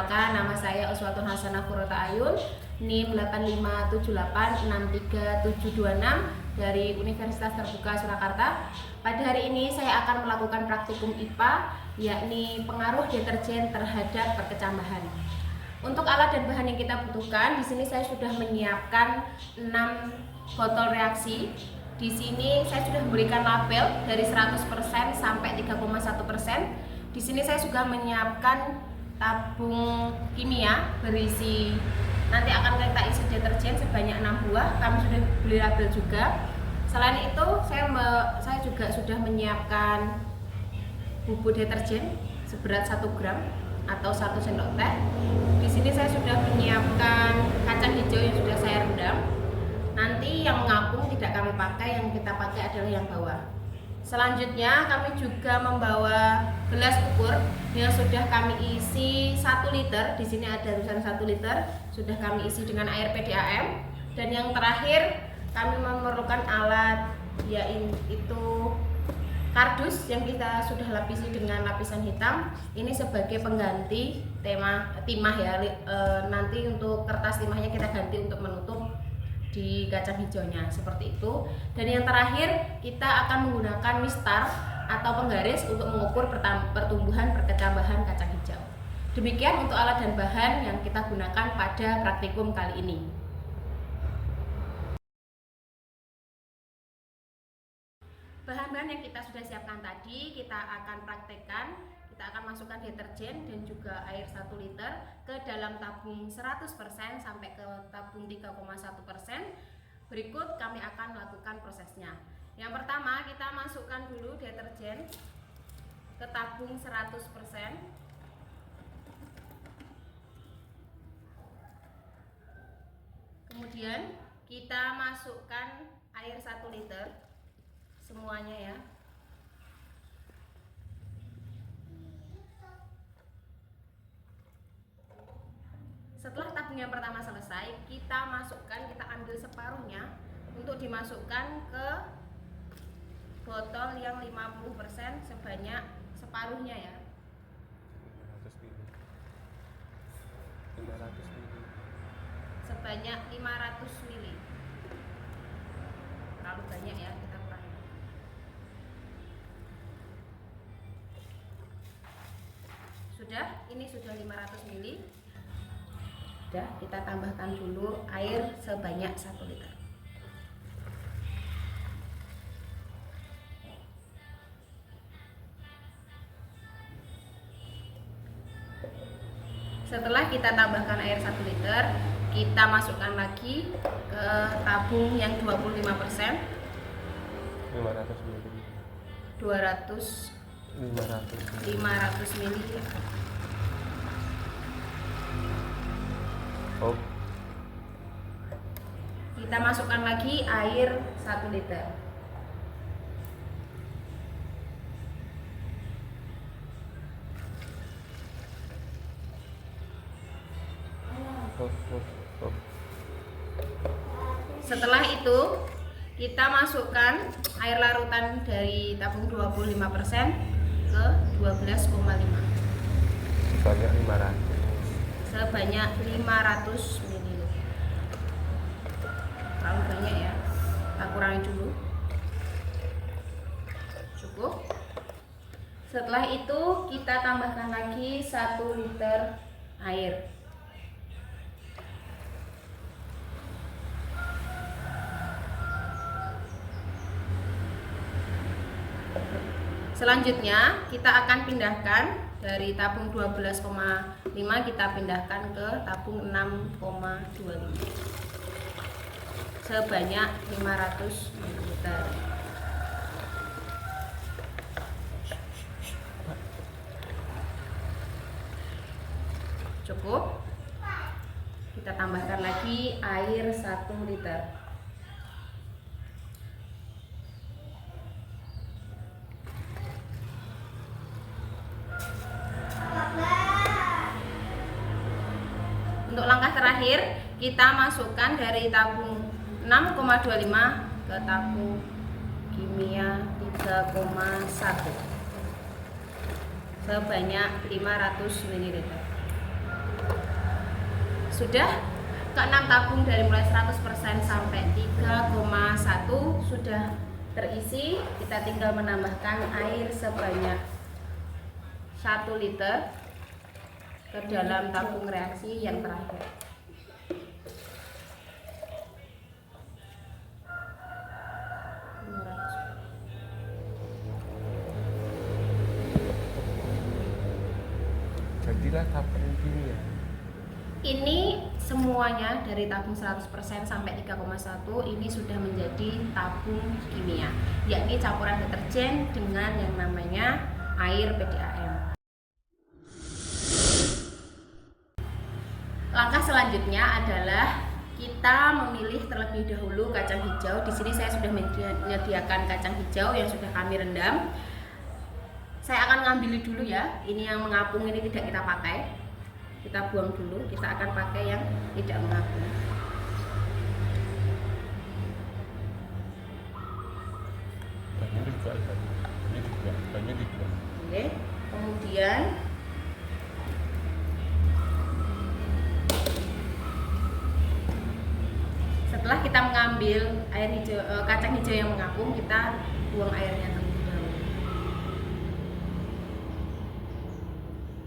perkenalkan, nama saya Uswatun Hasanah Qurrata Ayun, NIM 857863726 dari Universitas Terbuka Surakarta. Pada hari ini saya akan melakukan praktikum IPA, yakni pengaruh deterjen terhadap perkecambahan. Untuk alat dan bahan yang kita butuhkan, di sini saya sudah menyiapkan 6 botol reaksi. Di sini saya sudah memberikan label dari 100% sampai 3,1%. Di sini saya juga menyiapkan tabung kimia berisi, nanti akan kita isi deterjen sebanyak 6 buah. Kami sudah beli label juga. Selain itu saya juga sudah menyiapkan bubuk deterjen seberat 1 gram atau 1 sendok teh. Di sini saya sudah menyiapkan kacang hijau yang sudah saya rendam. Nanti yang mengapung tidak kami pakai, yang kita pakai adalah yang bawah. Selanjutnya kami juga membawa gelas ukur yang sudah kami isi 1 liter. Di sini ada tulisan 1 liter, sudah kami isi dengan air PDAM. Dan yang terakhir kami memerlukan alat, yaitu kardus yang kita sudah lapisi dengan lapisan hitam. Ini sebagai pengganti timah ya. Nanti untuk kertas timahnya kita ganti untuk menutup di kacang hijaunya, seperti itu. Dan yang terakhir kita akan menggunakan mistar atau penggaris untuk mengukur pertumbuhan perkecambahan kacang hijau. Demikian untuk alat dan bahan yang kita gunakan pada praktikum kali ini. Bahan-bahan yang kita sudah siapkan tadi kita akan praktekkan. Kita akan masukkan deterjen dan juga air 1 liter ke dalam tabung 100% sampai ke tabung 3,1%. Berikut kami akan melakukan prosesnya. Yang pertama, kita masukkan dulu deterjen ke tabung 100%. Kemudian kita masukkan air 1 liter semuanya ya. Setelah tabung yang pertama selesai, kita ambil separuhnya untuk dimasukkan ke botol yang 50% sebanyak separuhnya ya. 500 ml. Sebanyak 500 ml. Terlalu banyak ya, kita kurangi. Sudah, ini sudah 500 ml. Sudah, kita tambahkan dulu air sebanyak 1 liter. Setelah kita tambahkan air 1 liter, kita masukkan lagi ke tabung yang 25%. 500 ml. 500 ml. Oh. Kita masukkan lagi air 1 liter. Setelah itu kita masukkan air larutan dari tabung 25% ke 12,5. Sebanyak 500 ml. Terlalu banyak ya, kita kurangi dulu. Cukup. Setelah itu kita tambahkan lagi 1 liter air. Selanjutnya kita akan pindahkan dari tabung 12,5 kita pindahkan ke tabung 6,25 sebanyak 500 ml. Cukup. Kita tambahkan lagi air 1 liter. Untuk langkah terakhir, kita masukkan dari tabung 6,25 ke tabung kimia 3,1 sebanyak 500 ml. sudah. Keenam tabung dari mulai 100% sampai 3,1 sudah terisi. Kita tinggal menambahkan air sebanyak 1 liter ke dalam tabung reaksi yang terakhir. Jadilah tabung kimia. Ini semuanya dari tabung 100% sampai 3,1 ini sudah menjadi tabung kimia, yakni campuran deterjen dengan yang namanya air PDAM. Langkah selanjutnya adalah kita memilih terlebih dahulu kacang hijau. Di sini saya sudah menyediakan kacang hijau yang sudah kami rendam. Saya akan ngambil dulu ya. Ini yang mengapung ini tidak kita pakai. Kita buang dulu. Kita akan pakai yang tidak mengapung. Banyak juga. Oke. Kemudian setelah kita mengambil air hijau, kacang hijau yang mengapung, kita buang airnya terlebih dahulu.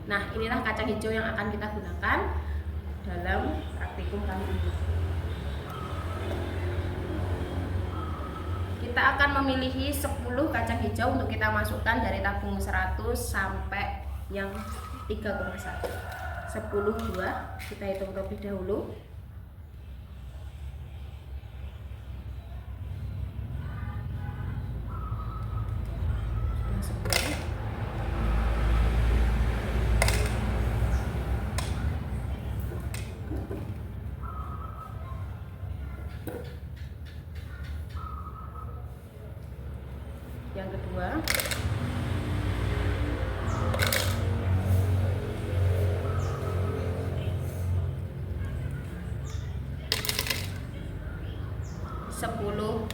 Nah, inilah kacang hijau yang akan kita gunakan dalam praktikum kali ini. Kita akan memilih 10 kacang hijau untuk kita masukkan dari tabung 100 sampai yang 3,1. 10 buah, kita hitung terlebih dahulu. Yang kedua, sepuluh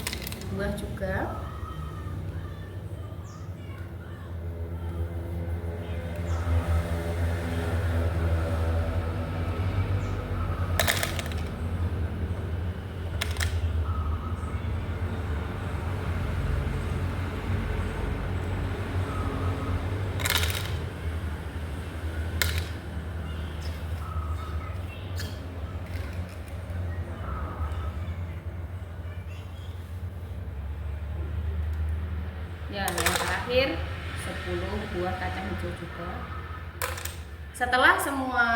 buah juga. Ya, yang terakhir 10 buah kacang hijau juga. Setelah semua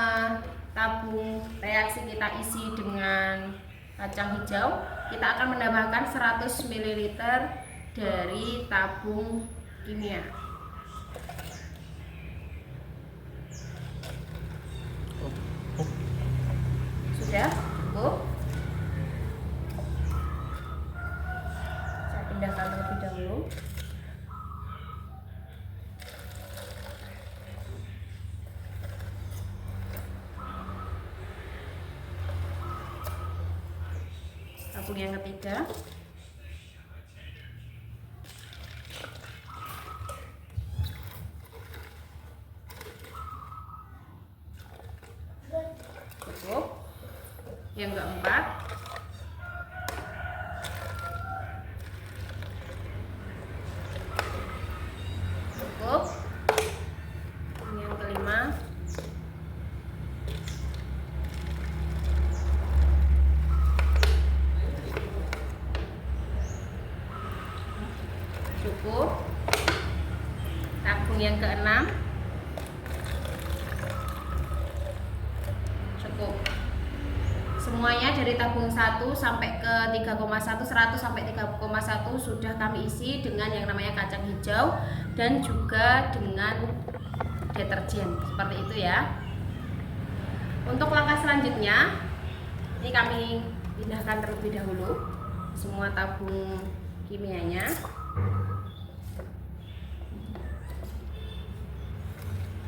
tabung reaksi kita isi dengan kacang hijau, kita akan menambahkan 100 ml dari tabung kimia. Sudah cukup. Saya pindahkan terlebih dahulu. Tabung yang ketiga. Cukup. Yang keempat. Cukup. Yang kelima. Cukup. Tabung yang keenam. Cukup. Semuanya dari tabung 1 sampai ke 3,1, 100 sampai 3,1 sudah kami isi dengan yang namanya kacang hijau dan juga dengan deterjen. Seperti itu ya. Untuk langkah selanjutnya, ini kami pindahkan terlebih dahulu semua tabung kimianya.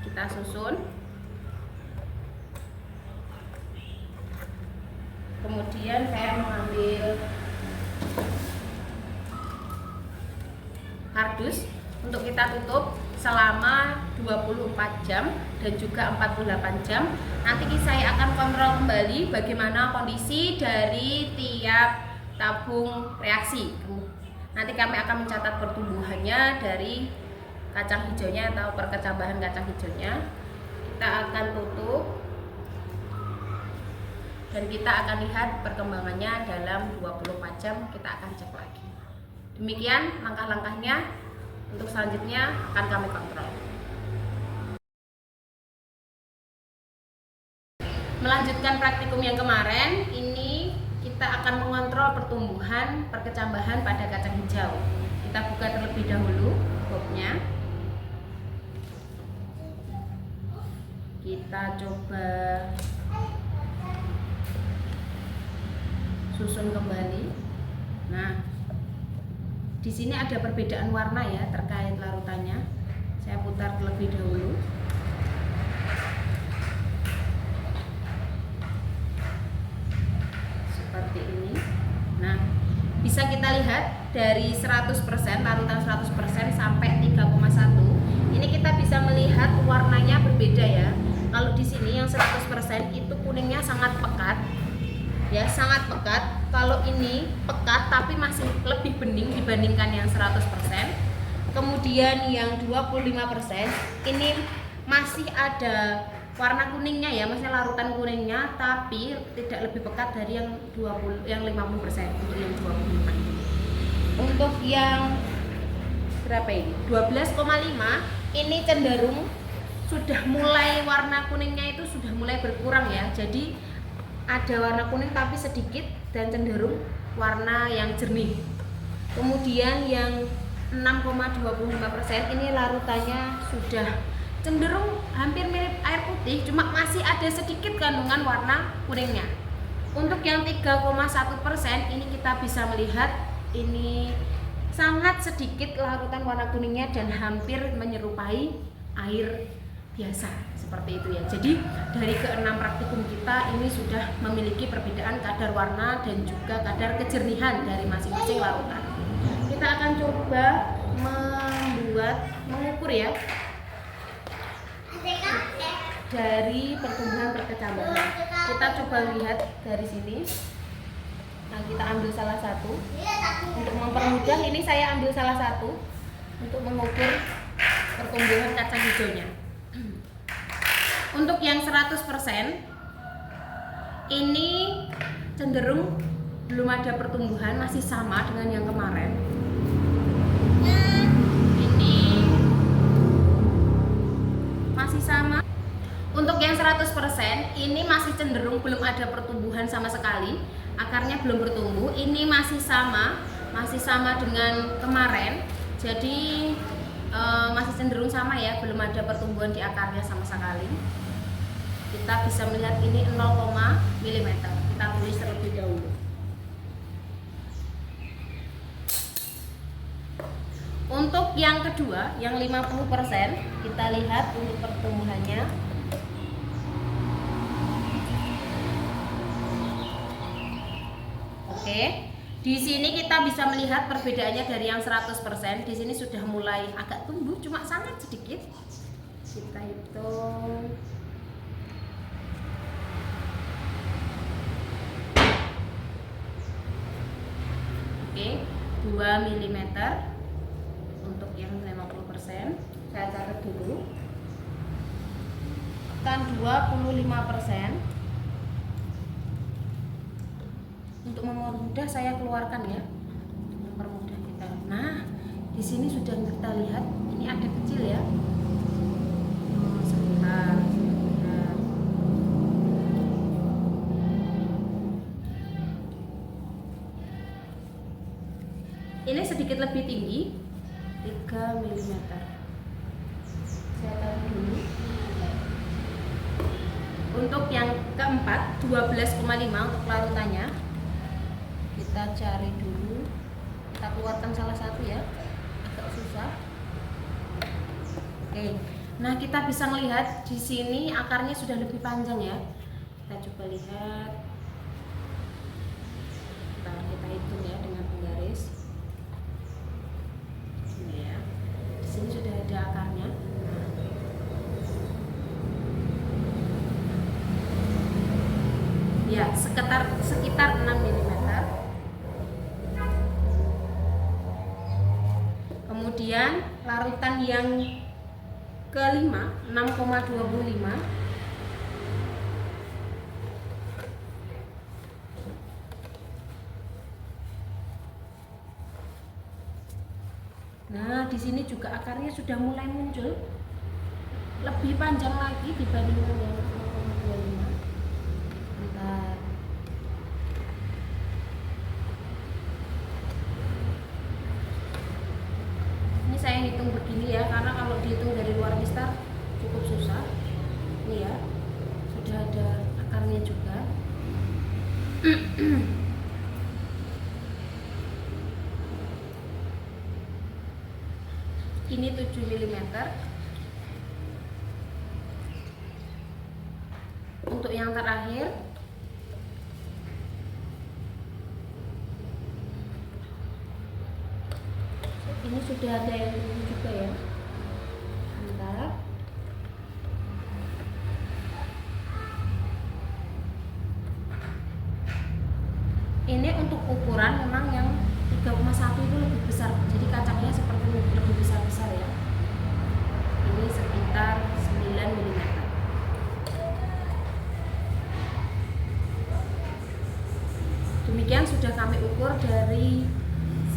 Kita susun. Kemudian saya mengambil kardus untuk kita tutup selama 24 jam dan juga 48 jam. Nanti saya akan kontrol kembali bagaimana kondisi dari tiap tabung reaksi. Nanti kami akan mencatat pertumbuhannya dari kacang hijaunya atau perkecambahan kacang hijaunya. Kita akan tutup dan kita akan lihat perkembangannya dalam 24 jam. Kita akan cek lagi. Demikian langkah-langkahnya. Untuk selanjutnya akan kami kontrol. Melanjutkan praktikum yang kemarin, ini kita akan mengontrol pertumbuhan perkecambahan pada kacang hijau. Kita buka terlebih dahulu boxnya. Kita coba susun kembali. Nah, di sini ada perbedaan warna ya terkait larutannya. Saya putar terlebih dahulu. Seperti ini. Nah, bisa kita lihat dari 100%, larutan 100% sampai 3,1. Ini kita bisa melihat warnanya berbeda ya. Kalau di sini yang 100% itu kuningnya sangat pekat. Ya, sangat pekat. Kalau ini pekat tapi masih lebih bening dibandingkan yang 100%. Kemudian yang 25% ini masih ada warna kuningnya ya, masih larutan kuningnya tapi tidak lebih pekat dari yang 50% untuk yang 25. Untuk yang berapa ini? 12,5 ini cenderung sudah mulai warna kuningnya itu sudah mulai berkurang ya. Jadi ada warna kuning tapi sedikit dan cenderung warna yang jernih. Kemudian yang 6,25% ini larutannya sudah cenderung hampir mirip air putih, cuma masih ada sedikit kandungan warna kuningnya. Untuk yang 3,1% ini kita bisa melihat ini sangat sedikit larutan warna kuningnya dan hampir menyerupai air biasa seperti itu ya. Jadi dari ke-6 praktikum kita ini sudah memiliki perbedaan kadar warna dan juga kadar kejernihan dari masing-masing larutan. Kita akan coba mengukur ya dari pertumbuhan perkecambahan. Kita coba lihat dari sini. Nah, kita ambil salah satu. Untuk mempermudah ini saya ambil salah satu untuk mengukur pertumbuhan kacang hijaunya. Untuk yang 100% ini cenderung belum ada pertumbuhan, masih sama dengan yang kemarin. Ini masih sama. Untuk yang 100% ini masih cenderung belum ada pertumbuhan sama sekali, akarnya belum bertumbuh. Ini masih sama dengan kemarin. Jadi masih cenderung sama ya, belum ada pertumbuhan di akarnya sama sekali. Kita bisa melihat ini 0, mm. Kita tulis terlebih dahulu. Untuk yang kedua, yang 50%, kita lihat untuk pertumbuhannya. Oke. Di sini kita bisa melihat perbedaannya dari yang 100%. Di sini sudah mulai agak tumbuh, cuma sangat sedikit. Kita hitung. Oke, 2 mm. Untuk yang 50%, saya catat dulu. Tekan 25%. Untuk mempermudah saya keluarkan ya, untuk mempermudah kita. Nah, di sini sudah kita lihat ini ada kecil ya. Sebentar. Ini sedikit lebih tinggi, 3 mm. Saya taruh dulu. Untuk yang keempat, 12,5 untuk larutannya. Kita cari dulu, kita keluarkan salah satu ya, agak susah. Oke, nah kita bisa melihat di sini akarnya sudah lebih panjang ya. Kita coba lihat. Kita hitung ya dengan penggaris. Ini ya. Di sini sudah ada akarnya. Ya, sekitar 6 mm. Kemudian larutan yang kelima 6,25. Nah, di sini juga akarnya sudah mulai muncul, lebih panjang lagi dibanding yang 6,25. Bentar. Ini saya hitung begini ya, karena kalau dihitung dari luar mistar cukup susah. Ini ya, sudah ada akarnya juga. Ini 7 mm. Untuk yang terakhir ini sudah ada yang juga ya. Bentar. Ini untuk ukuran memang yang 3,1 itu lebih besar, jadi kacangnya seperti lebih besar-besar ya. Ini sekitar 9 mm. Demikian sudah kami ukur dari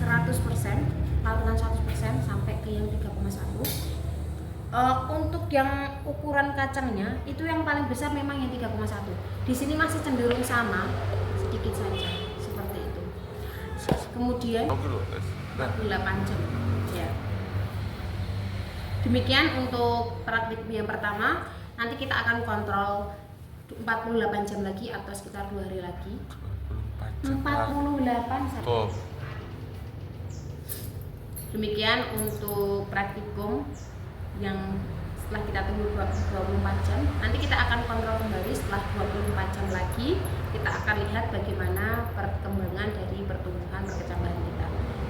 100%, larutan 100% sampai ke yang 3,1. Untuk yang ukuran kacangnya itu yang paling besar memang yang 3,1. Di sini masih cenderung sama, sedikit saja seperti itu. Kemudian 48 jam ya. Demikian untuk praktik yang pertama. Nanti kita akan kontrol 48 jam lagi atau sekitar 2 hari lagi. 48 jam. Demikian untuk praktikum yang setelah kita tunggu 24 jam. Nanti kita akan kontrol kembali setelah 24 jam lagi. Kita akan lihat bagaimana perkembangan dari pertumbuhan perkecambahan kita.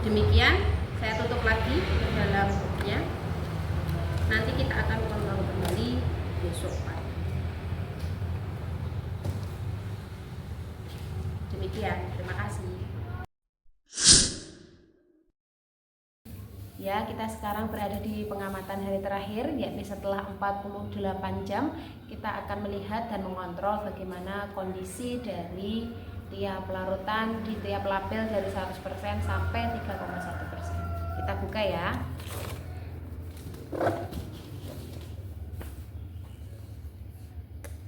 Demikian, saya tutup lagi ke dalam booknya. Nanti kita akan kontrol kembali besok pagi. Demikian, terima kasih. Ya, kita sekarang berada di pengamatan hari terakhir, yakni setelah 48 jam kita akan melihat dan mengontrol bagaimana kondisi dari tiap larutan di tiap label dari 100% sampai 3,1%. Kita buka ya.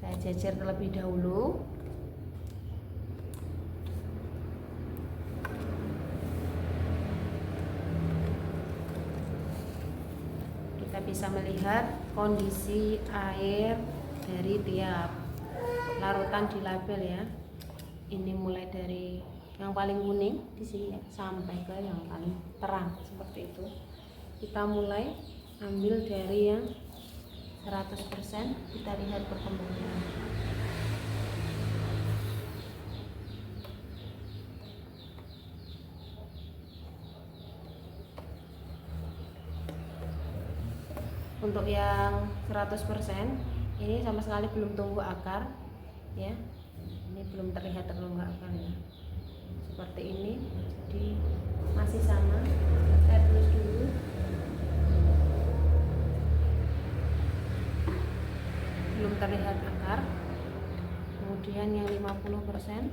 Saya jajar terlebih dahulu. Bisa melihat kondisi air dari tiap larutan di label ya. Ini mulai dari yang paling kuning di sini ya, sampai ke yang paling terang seperti itu. Kita mulai ambil dari yang 100%, kita lihat perkembangannya. Untuk yang 100% ini sama sekali belum tumbuh akar ya. Ini belum terlihat terungkap akarnya. Seperti ini. Jadi masih sama. Saya tulis dulu. Belum terlihat akar. Kemudian yang 50%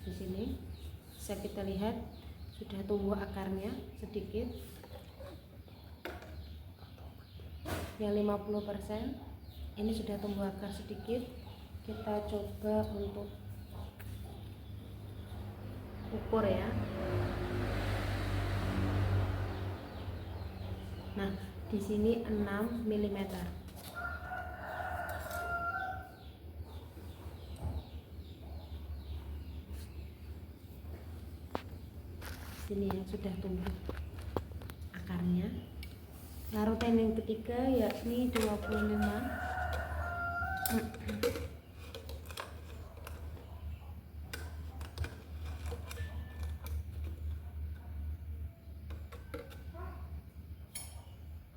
di sini bisa kita lihat sudah tumbuh akarnya sedikit. Yang 50% ini sudah tumbuh akar sedikit. Kita coba untuk ukur ya. Nah, di sini 6 mm. Sini yang sudah tumbuh akarnya. Larutan yang ketiga yakni 25.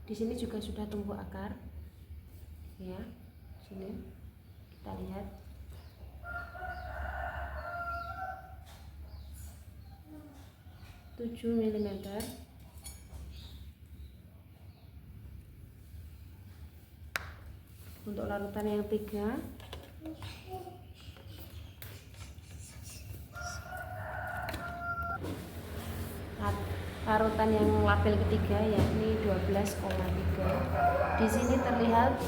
Di sini juga sudah tumbuh akar. Ya, sini kita lihat. Tujuh milimeter. Untuk larutan yang 3, larutan yang label ketiga yakni 12,3. Di sini terlihat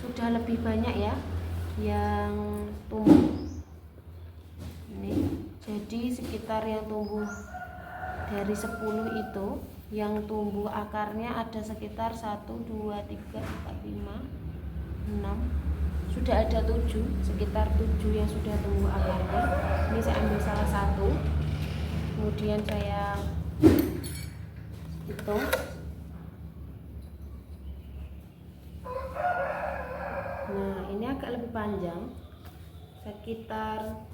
sudah lebih banyak ya yang tumbuh. Ini jadi sekitar yang tumbuh dari 10 itu, yang tumbuh akarnya ada sekitar 1, 2, 3, 4, 5, 6, sudah ada 7, sekitar 7 yang sudah tumbuh akarnya. Ini saya ambil salah satu, kemudian saya hitung. Nah, ini agak lebih panjang, sekitar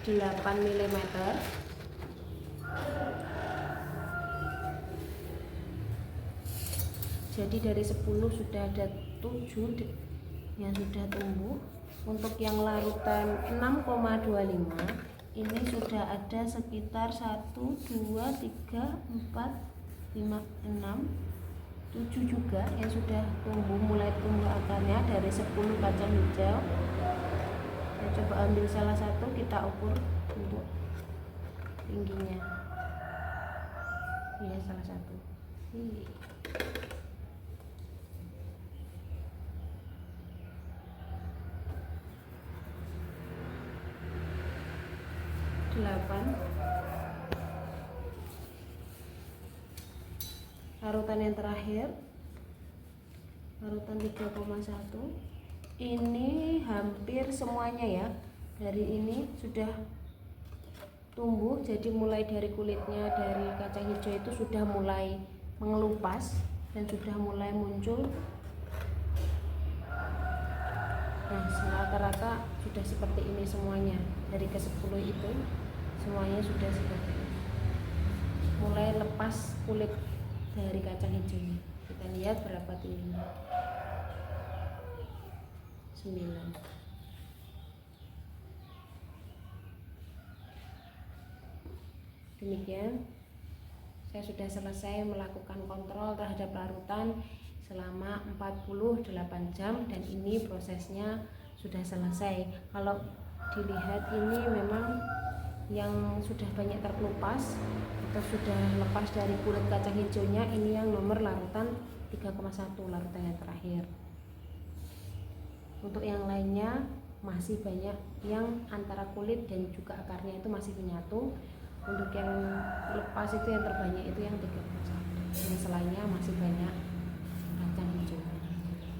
8 mm. Jadi dari 10 sudah ada 7 yang sudah tumbuh. Untuk yang larutan 6,25 ini sudah ada sekitar 1, 2, 3, 4, 5, 6, 7 juga yang sudah tumbuh, mulai tumbuh akarnya dari 10 kacang hijau. Saya coba ambil salah satu, kita ukur untuk tingginya. Iya, salah satu. Ini 8. Larutan yang terakhir, larutan 3,1. Ini hampir semuanya ya, dari ini sudah tumbuh. Jadi mulai dari kulitnya, dari kacang hijau itu sudah mulai mengelupas dan sudah mulai muncul. Nah, rata-rata sudah seperti ini semuanya. Dari ke-10 itu semuanya sudah seperti ini, mulai lepas kulit dari kacang hijaunya. Kita lihat berapa tingginya. 9. Demikian, saya sudah selesai melakukan kontrol terhadap larutan selama 48 jam dan ini prosesnya sudah selesai. Kalau dilihat ini memang yang sudah banyak terkelupas atau sudah lepas dari kulit kacang hijaunya, ini yang nomor larutan 3,1, larutan yang terakhir. Untuk yang lainnya masih banyak yang antara kulit dan juga akarnya itu masih menyatu. Untuk yang lepas itu yang terbanyak itu yang 3,1, yang selainnya masih banyak kacang hijau.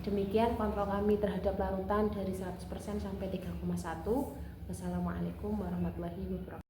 Demikian kontrol kami terhadap larutan dari 100% sampai 3,1. Wassalamualaikum warahmatullahi wabarakatuh.